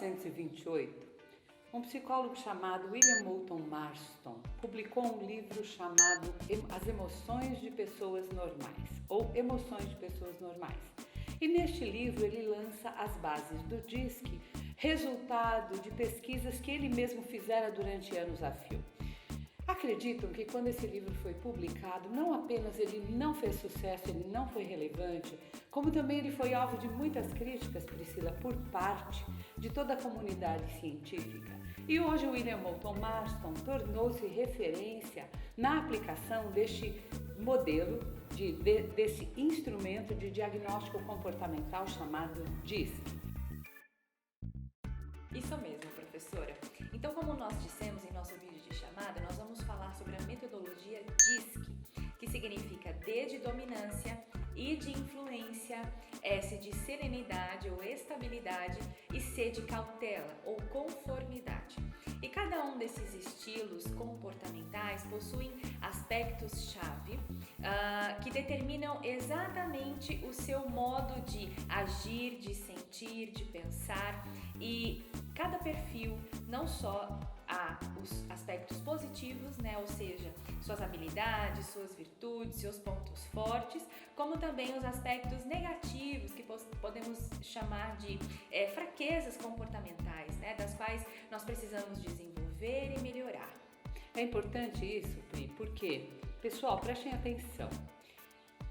1928, um psicólogo chamado William Moulton Marston publicou um livro chamado As Emoções de Pessoas Normais, ou Emoções de Pessoas Normais. E neste livro ele lança as bases do DISC, resultado de pesquisas que ele mesmo fizera durante anos a fio. Acreditam que quando esse livro foi publicado, não apenas ele não fez sucesso, ele não foi relevante, como também ele foi alvo de muitas críticas, Priscila, por parte de toda a comunidade científica. E hoje o William Moulton Marston tornou-se referência na aplicação deste modelo, desse instrumento de diagnóstico comportamental chamado DISC. Isso mesmo, professora. Então, como nós dissemos em nosso vídeo de chamada, nós vamos falar sobre a metodologia DISC, que significa D de dominância, I de influência, S de serenidade ou estabilidade e C de cautela ou conformidade. E cada um desses estilos comportamentais possuem aspectos-chave que determinam exatamente o seu modo de agir, de sentir, de pensar, e cada perfil não só há os aspectos positivos, né, ou seja, suas habilidades, suas virtudes, seus pontos fortes, como também os aspectos negativos, que podemos chamar de fraquezas comportamentais, né, das quais nós precisamos desenvolver e melhorar. É importante isso, Pri, porque, pessoal, prestem atenção.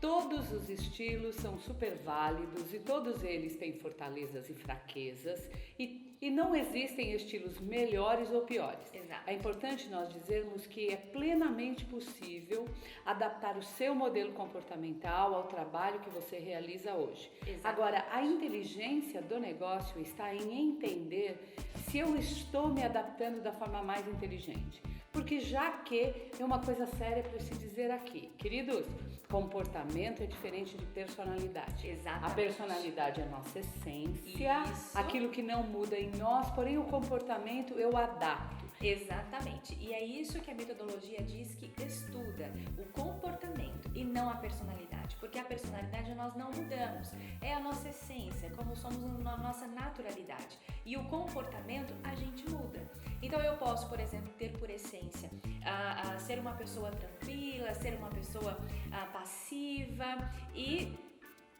Todos os estilos são super válidos e todos eles têm fortalezas e fraquezas e não existem estilos melhores ou piores. Exato. É importante nós dizermos que é plenamente possível adaptar o seu modelo comportamental ao trabalho que você realiza hoje. Exato. Agora, a inteligência do negócio está em entender se eu estou me adaptando da forma mais inteligente. Porque já que é uma coisa séria para se dizer aqui, queridos, comportamento é diferente de personalidade. Exatamente. A personalidade é a nossa essência, Isso. aquilo que não muda em nós, porém o comportamento eu adapto. Exatamente, e é isso que a metodologia diz que estuda, o comportamento e não a personalidade, porque a personalidade nós não mudamos, é a nossa essência, como somos na nossa naturalidade, e o comportamento a gente muda. Então eu posso, por exemplo, ter por essência ser uma pessoa tranquila, ser uma pessoa passiva e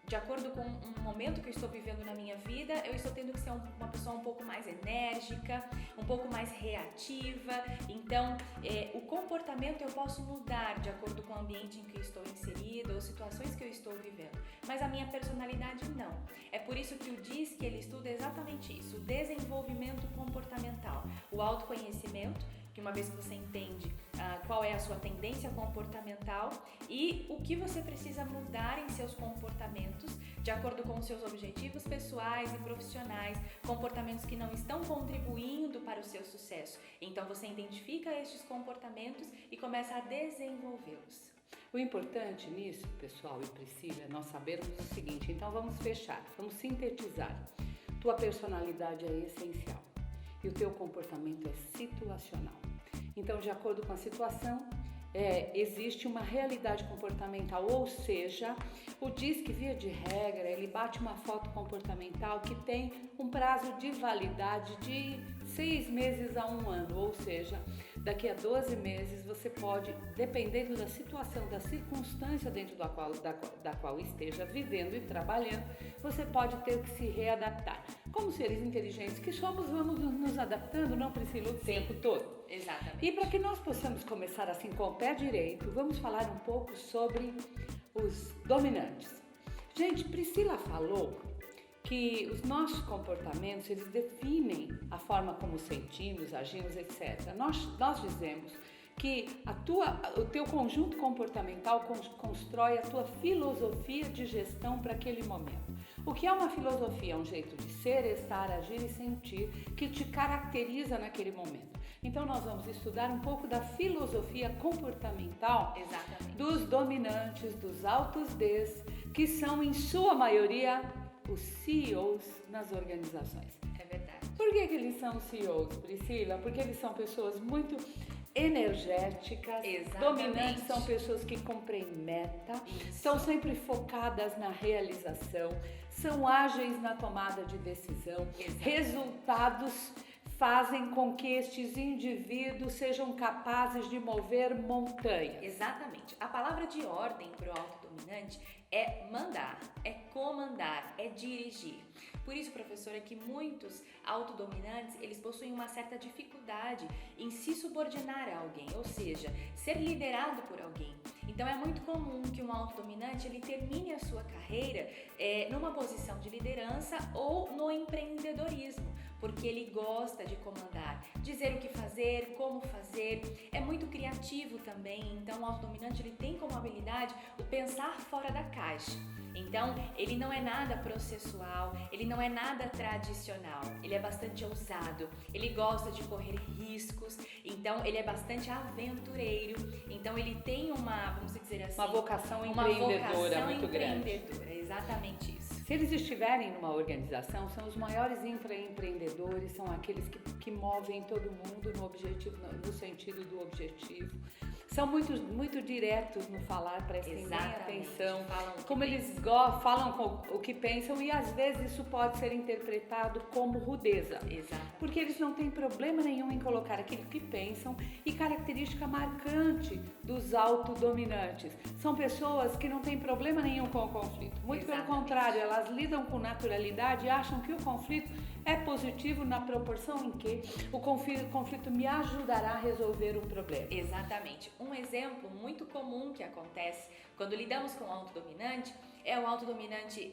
de acordo com um momento que eu estou vivendo na minha vida, eu estou tendo que ser uma pessoa um pouco mais enérgica, um pouco mais reativa. Então, o comportamento eu posso mudar de acordo com o ambiente em que eu estou inserida ou situações que eu estou vivendo, mas a minha personalidade não. É por isso que o DISC, ele estuda exatamente isso, o desenvolvimento comportamental, o autoconhecimento, que uma vez que você entende qual é a sua tendência comportamental e o que você precisa mudar em seus comportamentos de acordo com os seus objetivos pessoais e profissionais, comportamentos que não estão contribuindo para o seu sucesso. Então você identifica estes comportamentos e começa a desenvolvê-los. O importante nisso, pessoal e Priscila, é nós sabermos o seguinte, então vamos fechar, vamos sintetizar. Tua personalidade é essencial e o teu comportamento é situacional. Então, de acordo com a situação, existe uma realidade comportamental, ou seja, o DISC, via de regra, ele bate uma foto comportamental que tem um prazo de validade de 6 meses a 1 ano, ou seja, daqui a 12 meses você pode, dependendo da situação, da circunstância dentro da qual esteja vivendo e trabalhando, você pode ter que se readaptar. Como seres inteligentes que somos, vamos nos adaptando, não, Priscila, o tempo todo. Exatamente. E para que nós possamos começar assim com o pé direito, vamos falar um pouco sobre os dominantes. Gente, Priscila falou que os nossos comportamentos, eles definem a forma como sentimos, agimos, etc. Nós dizemos que o teu conjunto comportamental constrói a tua filosofia de gestão para aquele momento. O que é uma filosofia? É um jeito de ser, estar, agir e sentir que te caracteriza naquele momento. Então nós vamos estudar um pouco da filosofia comportamental. Exatamente. Dos dominantes, dos altos Ds, que são em sua maioria os CEOs nas organizações. É verdade. Por que eles são CEOs, Priscila? Porque eles são pessoas muito energéticas. Exatamente. Dominantes são pessoas que cumprem meta, estão sempre focadas na realização, são ágeis na tomada de decisão. Resultados fazem com que estes indivíduos sejam capazes de mover montanhas. Exatamente. A palavra de ordem para o autodominante é mandar, é comandar, é dirigir. Por isso, professora, que muitos autodominantes, eles possuem uma certa dificuldade em se subordinar a alguém, ou seja, ser liderado por alguém. Então é muito comum que um autodominante ele termine a sua carreira numa posição de liderança ou no empreendedorismo, porque ele gosta de comandar, dizer o que fazer, como fazer, é muito criativo também. Então o autodominante ele tem como habilidade o pensar fora da caixa. Então, ele não é nada processual, ele não é nada tradicional, ele é bastante ousado, ele gosta de correr riscos, então ele é bastante aventureiro, então ele tem vamos dizer assim, uma vocação empreendedora muito grande. Exatamente isso. Se eles estiverem numa organização, são os maiores intraempreendedores, são aqueles que movem todo mundo no sentido do objetivo. São muito diretos no falar, prestem bem atenção, como eles falam o que pensam, e às vezes isso pode ser interpretado como rudeza. Exato. Porque eles não têm problema nenhum em colocar aquilo que pensam, e característica marcante dos autodominantes. São pessoas que não têm problema nenhum com o conflito. Muito pelo contrário, elas lidam com naturalidade e acham que o conflito é positivo na proporção em que o conflito me ajudará a resolver um problema. Exatamente. Um exemplo muito comum que acontece quando lidamos com o autodominante é o autodominante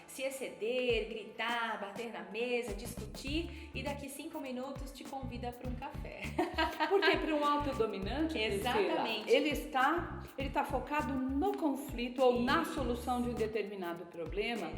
se exceder, gritar, bater na mesa, discutir, e daqui 5 minutos te convida para um café. Porque para um autodominante, exatamente, ele está focado no conflito ou na solução de um determinado problema.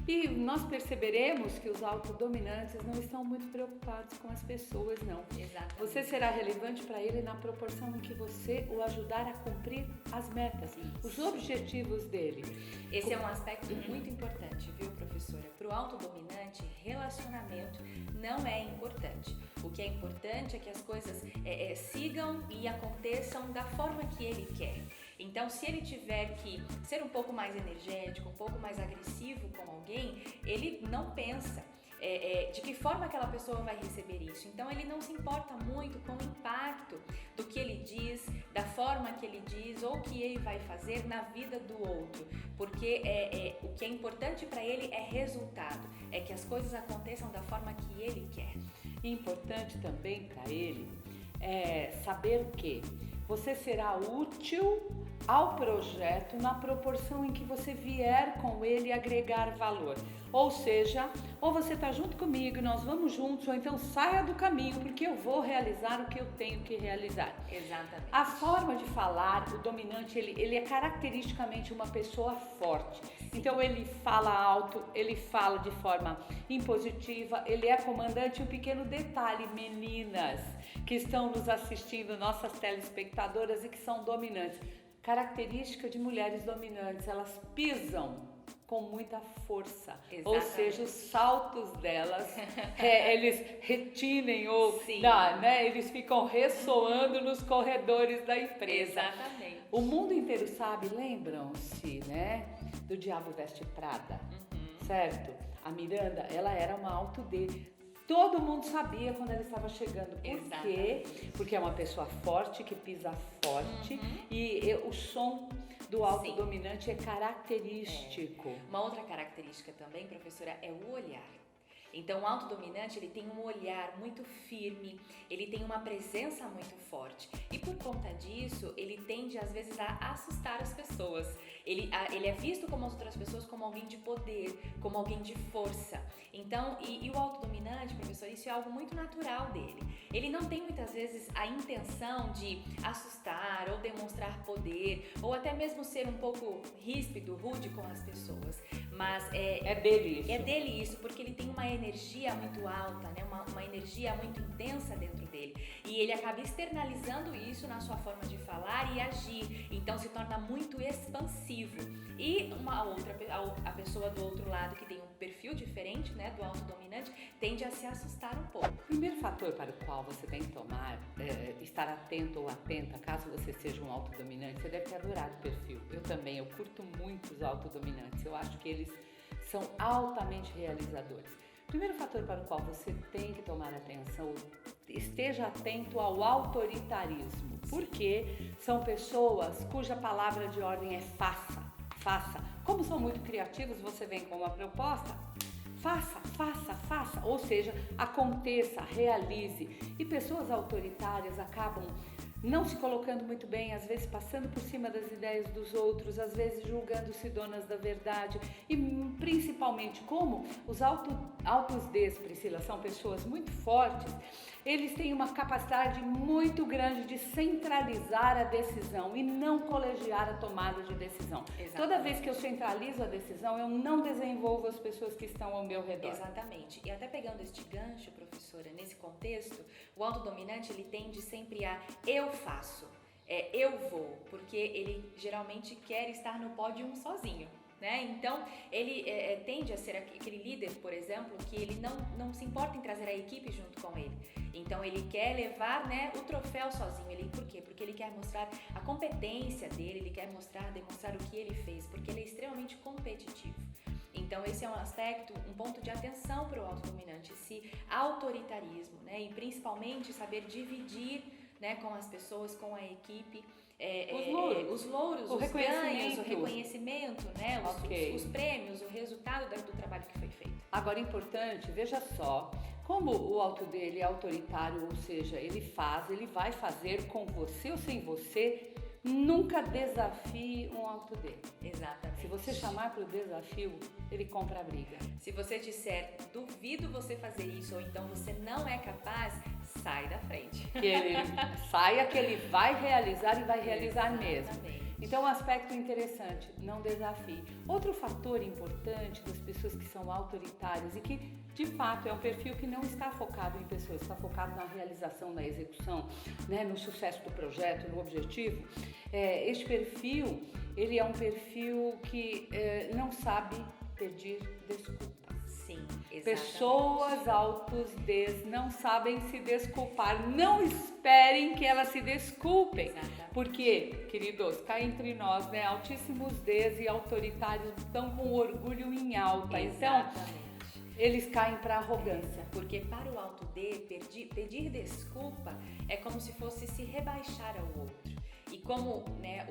E nós perceberemos que os autodominantes não estão muito preocupados com as pessoas, não. Exatamente. Você será relevante para ele na proporção em que você o ajudar a cumprir as metas, os objetivos dele. Esse é um aspecto muito importante, viu, professora? Para o autodominante, relacionamento não é importante. O que é importante é que as coisas sigam e aconteçam da forma que ele quer. Então, se ele tiver que ser um pouco mais energético, um pouco mais agressivo com alguém, ele não pensa de que forma aquela pessoa vai receber isso. Então, ele não se importa muito com o impacto do que ele diz, da forma que ele diz ou que ele vai fazer na vida do outro. Porque o que é importante para ele é resultado, é que as coisas aconteçam da forma que ele quer. Importante também para ele saber que você será útil ao projeto na proporção em que você vier com ele agregar valor. Ou seja, ou você está junto comigo, nós vamos juntos, ou então saia do caminho, porque eu vou realizar o que eu tenho que realizar. Exatamente. A forma de falar, o dominante, ele é caracteristicamente uma pessoa forte. Então ele fala alto, ele fala de forma impositiva, ele é comandante. Um pequeno detalhe, meninas que estão nos assistindo, nossas telespectadoras e que são dominantes. Característica de mulheres dominantes, elas pisam com muita força. Exatamente. Ou seja, os saltos delas, eles retinem eles ficam ressoando nos corredores da empresa. Exatamente. O mundo inteiro sabe, lembram-se, do Diabo Veste Prada, certo? A Miranda, ela era uma alto D. Todo mundo sabia quando ela estava chegando. Por quê? Porque é uma pessoa forte, que pisa forte, e o som do autodominante é característico. Uma outra característica também, professora, é o olhar. Então, o autodominante, ele tem um olhar muito firme, ele tem uma presença muito forte. E por conta disso, ele tende, às vezes, a assustar as pessoas. Ele é visto como as outras pessoas como alguém de poder, como alguém de força. Então, e o autodominante, professor, isso é algo muito natural dele. Ele não tem, muitas vezes, a intenção de assustar ou demonstrar poder, ou até mesmo ser um pouco ríspido, rude com as pessoas. Mas é dele isso. É dele isso, porque ele tem uma energia muito alta, uma energia muito intensa dentro dele. E ele acaba externalizando isso na sua forma de falar e agir. Então se torna muito expansivo. E a pessoa do outro lado que tem um perfil diferente, do autodominante, tende a se assustar um pouco. O primeiro fator para o qual você tem que estar atento ou atenta, caso você seja um autodominante, você deve ter adorado o perfil. Eu também, eu curto muito os autodominantes, eu acho que eles são altamente realizadores. O primeiro fator para o qual você tem que tomar atenção, esteja atento ao autoritarismo, porque são pessoas cuja palavra de ordem é faça, faça. Como são muito criativos, você vem com uma proposta, faça, faça, faça, ou seja, aconteça, realize. E pessoas autoritárias acabam não se colocando muito bem, às vezes passando por cima das ideias dos outros, às vezes julgando-se donas da verdade e principalmente como os altos Ds, Priscila, são pessoas muito fortes, eles têm uma capacidade muito grande de centralizar a decisão e não colegiar a tomada de decisão. Exatamente. Toda vez que eu centralizo a decisão, eu não desenvolvo as pessoas que estão ao meu redor. Exatamente. E até pegando este gancho, professora, nesse contexto, o autodominante ele tende sempre a eu faço, eu vou, porque ele geralmente quer estar no pódio sozinho. Né? Então, ele tende a ser aquele líder, por exemplo, que ele não se importa em trazer a equipe junto com ele. Então, ele quer levar, né, o troféu sozinho. Por quê? Porque ele quer mostrar a competência dele, ele quer demonstrar o que ele fez, porque ele é extremamente competitivo. Então, esse é um aspecto, um ponto de atenção para o autodominante, esse autoritarismo, né? E principalmente saber dividir, né, com as pessoas, com a equipe, os louros, os ganhos, o reconhecimento, né, os prêmios, o resultado do trabalho que foi feito. Agora, importante, veja só, como o auto dele é autoritário, ou seja, ele vai fazer com você ou sem você, nunca desafie um auto dele. Exatamente. Se você chamar para o desafio, ele compra a briga. Se você disser, duvido você fazer isso, ou então você não é capaz, sai da frente. Saia que ele vai realizar e vai realizar mesmo. Exatamente. Então, um aspecto interessante, não desafie. Outro fator importante das pessoas que são autoritárias e que, de fato, é um perfil que não está focado em pessoas, está focado na realização, na execução, né, no sucesso do projeto, no objetivo. Este perfil, ele é um perfil que não sabe pedir desculpas. Sim, exatamente. Pessoas altos Ds não sabem se desculpar. Não esperem que elas se desculpem. Exatamente. Porque, queridos, cá entre nós, né? Altíssimos Ds e autoritários estão com o orgulho em alta. Exatamente. Então, eles caem para arrogância. Porque para o alto D, pedir desculpa é como se fosse se rebaixar ao outro. E como, né,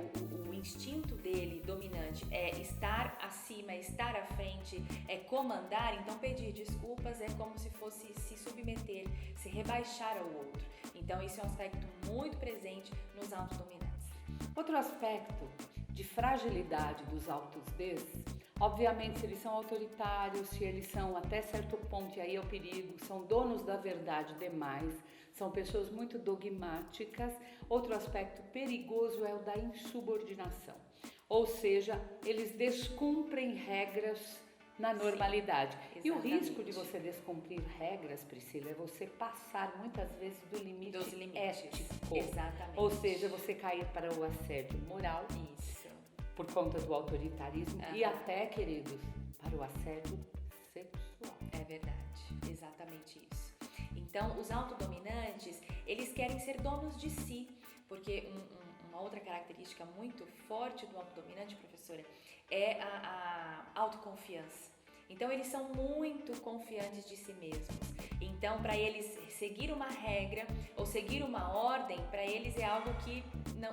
o instinto dele dominante é estar acima, estar à frente, é comandar, então pedir desculpas é como se fosse se submeter, se rebaixar ao outro. Então isso é um aspecto muito presente nos autodominantes. Outro aspecto de fragilidade dos altos Ds, obviamente, se eles são autoritários, se eles são até certo ponto, e aí é o perigo, são donos da verdade demais, são pessoas muito dogmáticas. Outro aspecto perigoso é o da insubordinação, ou seja, eles descumprem regras na normalidade. Sim, e o risco de você descumprir regras, Priscila, é você passar muitas vezes do limite dos limites ético. Exatamente. Ou seja, você cair para o assédio moral. Isso. Por conta do autoritarismo e até, queridos, para o assédio sexual. É verdade, exatamente isso. Então, os autodominantes, eles querem ser donos de si, porque uma outra característica muito forte do autodominante, professora, é a autoconfiança. Então, eles são muito confiantes de si mesmos. Então, para eles seguir uma regra ou seguir uma ordem, para eles é algo que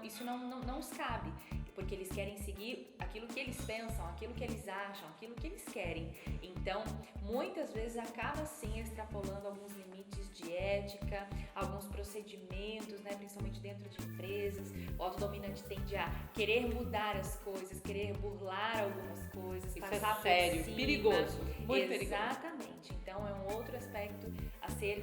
isso não os cabe. Porque eles querem seguir aquilo que eles pensam, aquilo que eles acham, aquilo que eles querem. Então, muitas vezes acaba sim extrapolando alguns limites de ética, alguns procedimentos, né, principalmente dentro de empresas. O autodominante tende a querer mudar as coisas, querer burlar algumas coisas, Isso passar é sério, por cima. perigoso, muito perigoso. Exatamente. Então, é um outro aspecto a ser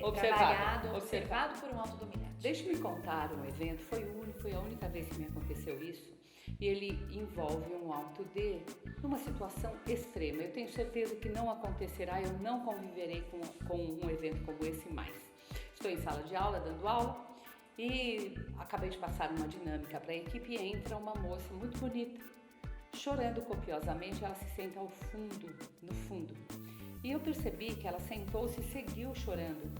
Observado. observado por um autodominante. Deixe-me contar um evento, foi a única vez que me aconteceu isso, e ele envolve um alto D numa situação extrema. Eu tenho certeza que não acontecerá, eu não conviverei com um evento como esse mais. Estou em sala de aula, dando aula, e acabei de passar uma dinâmica para a equipe e entra uma moça muito bonita, chorando copiosamente. Ela se senta ao fundo, no fundo. E eu percebi que ela sentou-se e seguiu chorando.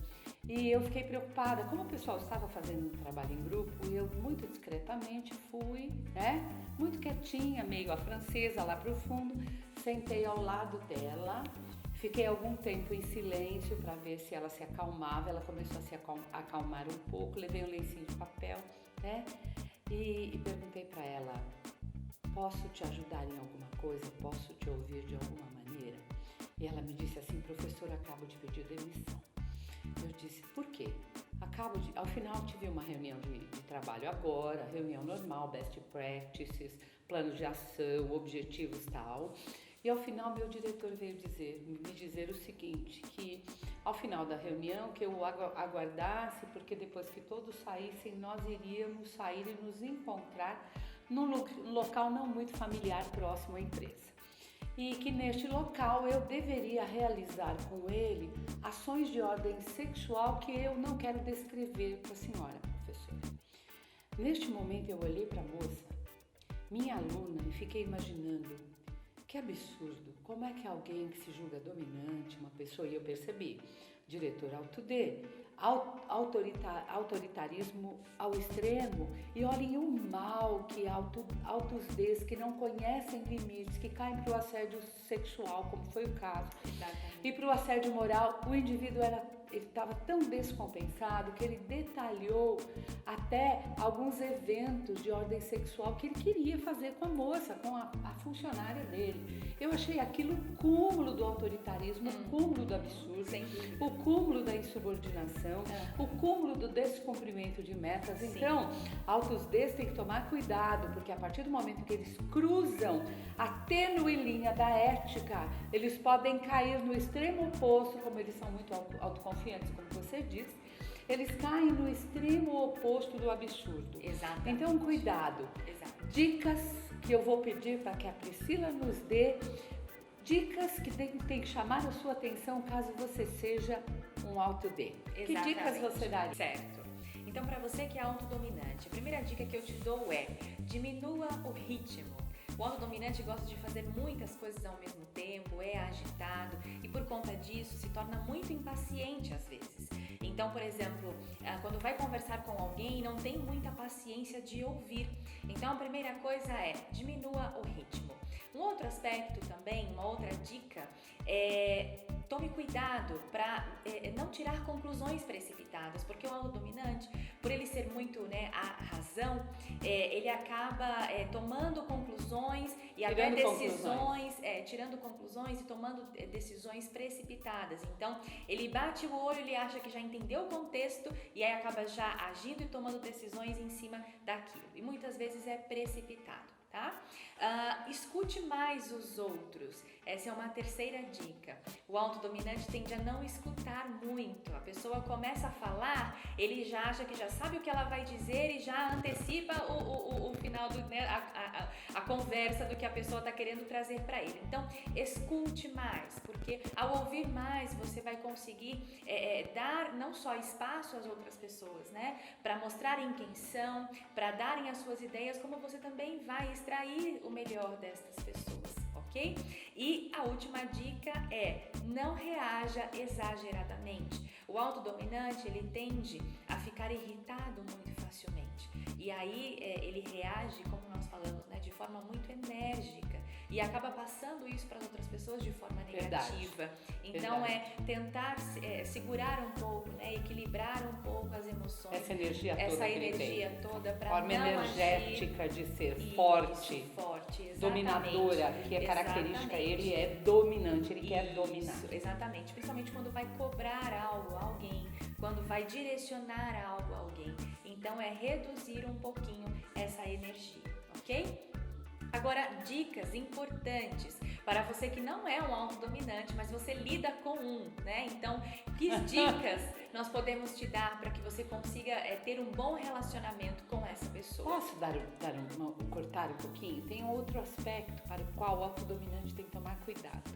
E eu fiquei preocupada, como o pessoal estava fazendo um trabalho em grupo, eu muito discretamente fui, né, muito quietinha, meio a francesa lá pro fundo, sentei ao lado dela, fiquei algum tempo em silêncio para ver se ela se acalmava. Ela começou a se acalmar um pouco, levei um lencinho de papel, né, e perguntei para ela: posso te ajudar em alguma coisa? Posso te ouvir de alguma maneira? E ela me disse assim: professora, acabo de pedir demissão. Eu disse: por quê? Ao final tive uma reunião de trabalho agora, reunião normal, best practices, plano de ação, objetivos tal. E ao final meu diretor veio me dizer o seguinte, que ao final da reunião que eu aguardasse, porque depois que todos saíssem, nós iríamos sair e nos encontrar num local não muito familiar próximo à empresa. E que neste local eu deveria realizar com ele ações de ordem sexual que eu não quero descrever para a senhora, professora. Neste momento eu olhei para a moça, minha aluna, e fiquei imaginando: que absurdo, como é que alguém que se julga dominante, uma pessoa, e eu percebi, diretor auto-D, autoritarismo ao extremo, e olhem o mal que altos Ds que não conhecem limites, que caem para o assédio sexual, como foi o caso, e para o assédio moral, o indivíduo ele estava tão descompensado que ele detalhou até alguns eventos de ordem sexual que ele queria fazer com a moça, com a funcionária dele. Eu achei aquilo o cúmulo do autoritarismo, o cúmulo do absurdo, o cúmulo da insubordinação, o cúmulo do descumprimento de metas. Sim. Então, altos Ds têm que tomar cuidado, porque a partir do momento que eles cruzam a tênue linha da ética, eles podem cair no extremo oposto, como eles são muito autoconfiantes, como você disse, eles caem no extremo oposto do absurdo. Exatamente. Então, cuidado. Exato. Dicas que eu vou pedir para que a Priscila nos dê, dicas que tem que chamar a sua atenção caso você seja um auto-D. Que dicas você daria? Certo. Então, para você que é autodominante, a primeira dica que eu te dou é: diminua o ritmo. O autodominante gosta de fazer muitas coisas ao mesmo tempo, é agitado e por conta disso se torna muito impaciente às vezes. Então, por exemplo, quando vai conversar com alguém, não tem muita paciência de ouvir. Então, a primeira coisa é: diminua o ritmo. Um outro aspecto também, uma outra dica é: tome cuidado para não tirar conclusões precipitadas, porque o autodominante, por ele ser muito, né, a razão, ele acaba tomando conclusões e até decisões, tirando conclusões e tomando decisões precipitadas. Então, ele bate o olho, ele acha que já entendeu o contexto e aí acaba já agindo e tomando decisões em cima daquilo. E muitas vezes é precipitado. Tá? Escute mais os outros. Essa é uma terceira dica. O autodominante tende a não escutar muito. A pessoa começa a falar, ele já acha que já sabe o que ela vai dizer e já antecipa o final a conversa do que a pessoa está querendo trazer para ele. Então, escute mais, porque ao ouvir mais você vai conseguir dar não só espaço às outras pessoas, né, para mostrarem quem são, para darem as suas ideias, como você também vai extrair o melhor destas pessoas, ok? E a última dica é: não reaja exageradamente. O autodominante, ele tende a ficar irritado muito facilmente. E aí ele reage, como nós falamos, né, de forma muito enérgica e acaba passando isso para as outras pessoas de forma negativa. Então tentar segurar um pouco, né, equilibrar um pouco as emoções. Essa energia toda para forma não energética agir. de ser Isso, forte, dominadora, que é característica. Ele é dominante, ele quer dominar. Exatamente, principalmente quando vai cobrar algo a alguém, quando vai direcionar algo a alguém. Então é reduzir um pouquinho essa energia, ok? Agora, dicas importantes para você que não é um autodominante, mas você lida com um, né? Então, que dicas nós podemos te dar para que você consiga ter um bom relacionamento com essa pessoa? Posso cortar um pouquinho? Tem outro aspecto para o qual o autodominante tem que tomar cuidado.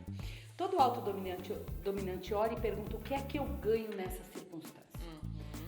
Todo autodominante ora e pergunta: o que é que eu ganho nessa circunstância?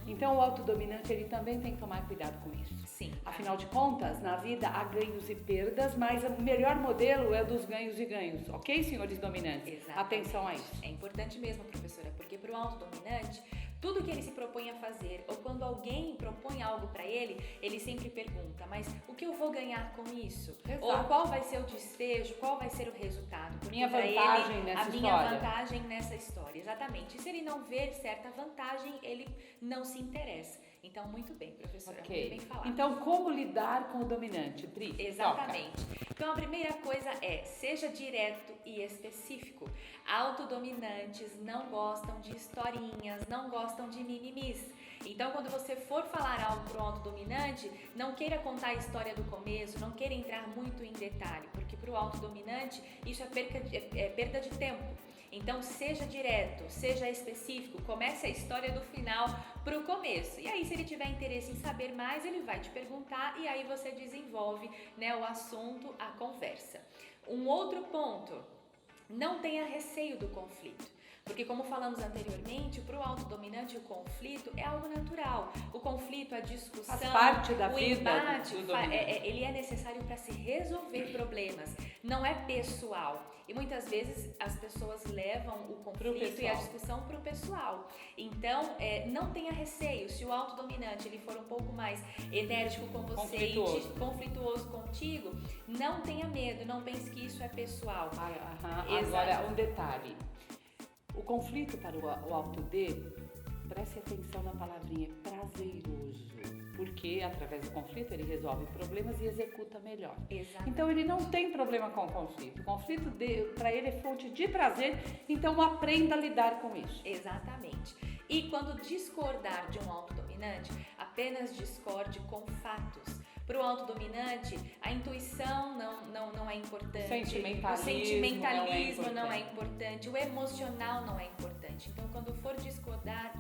Então, o autodominante, ele também tem que tomar cuidado com isso. Sim. Afinal de contas, na vida há ganhos e perdas, mas o melhor modelo é dos ganhos e ganhos, ok, senhores dominantes? Exatamente. Atenção a isso. É importante mesmo, professora, porque para o autodominante, tudo que ele se propõe a fazer, ou quando alguém propõe algo para ele sempre pergunta, mas o que eu vou ganhar com isso? Exato. Ou qual vai ser o desfecho, qual vai ser o resultado? Porque Minha pra vantagem ele, nessa a minha história. vantagem nessa história, exatamente. E se ele não ver certa vantagem, ele não se interessa. Então, muito bem, professora, Ok. muito bem falado. Então, como lidar com o dominante, Pri? Exatamente. Então, a primeira coisa é, seja direto e específico. Autodominantes não gostam de historinhas, não gostam de mimimis. Então, quando você for falar algo para o autodominante, não queira contar a história do começo, não queira entrar muito em detalhe, porque para o autodominante isso é perda de tempo. Então, seja direto, seja específico, comece a história do final para o começo. E aí, se ele tiver interesse em saber mais, ele vai te perguntar e aí você desenvolve, né, o assunto, a conversa. Um outro ponto, não tenha receio do conflito. Porque, como falamos anteriormente, para o autodominante o conflito é algo natural. O conflito, a discussão, faz parte da o vida embate, do dominante. ele é necessário para se resolver problemas. Não é pessoal. E muitas vezes as pessoas levam o conflito e a discussão para o pessoal. Então, não tenha receio. Se o autodominante ele for um pouco mais enérgico com você e conflituoso contigo, não tenha medo, não pense que isso é pessoal. Agora, um detalhe. O conflito para o auto-D, preste atenção na palavrinha, é prazeroso. Porque através do conflito ele resolve problemas e executa melhor. Exatamente. Então ele não tem problema com o conflito. O conflito para ele é fonte de prazer, então aprenda a lidar com isso. Exatamente. E quando discordar de um autodominante, apenas discorde com fatos. Para o autodominante, a intuição não é importante, o sentimentalismo não é importante, o emocional não é importante. Então, quando for discordar,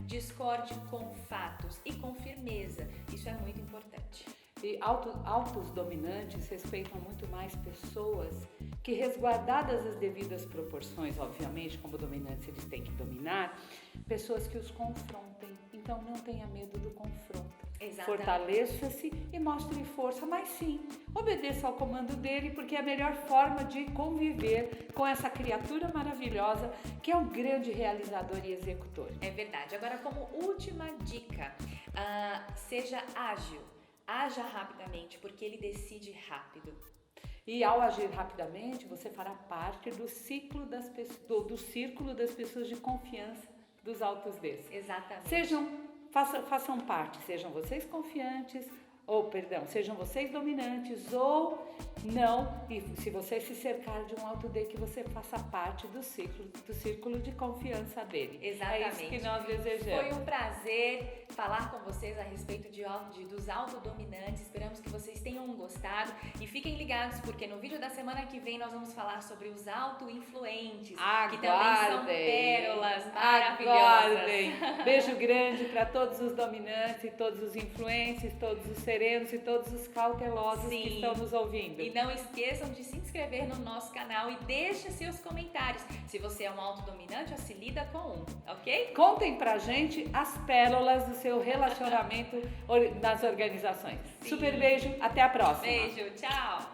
discorde com fatos e com firmeza. Isso é muito importante. E autos dominantes respeitam muito mais pessoas que, resguardadas as devidas proporções, obviamente, como dominantes eles têm que dominar, pessoas que os confrontem. Então não tenha medo do confronto. Exatamente. Fortaleça-se e mostre força, mas sim, obedeça ao comando dele, porque é a melhor forma de conviver com essa criatura maravilhosa que é um grande realizador e executor. É verdade. Agora, como última dica, seja ágil. Haja rapidamente, porque ele decide rápido. E ao agir rapidamente, você fará parte do círculo das pessoas de confiança dos autos desses. Exatamente. Façam parte, sejam vocês confiantes, sejam vocês dominantes ou não, e se você se cercar de um auto-D, que você faça parte do círculo de confiança dele. Exatamente. É isso que nós desejamos. Foi um prazer falar com vocês a respeito dos autodominantes. Esperamos que vocês tenham gostado e fiquem ligados, porque no vídeo da semana que vem nós vamos falar sobre os autoinfluentes, que também são pérolas maravilhosas. Aguardem. Beijo grande para todos os dominantes e todos os influentes, todos os serenos e todos os cautelosos que estão nos ouvindo. E não esqueçam de se inscrever no nosso canal e deixe seus comentários. Se você é um autodominante ou se lida com um, ok? Contem pra gente as pérolas do seu relacionamento nas organizações. Sim. Super beijo, até a próxima. Beijo, tchau!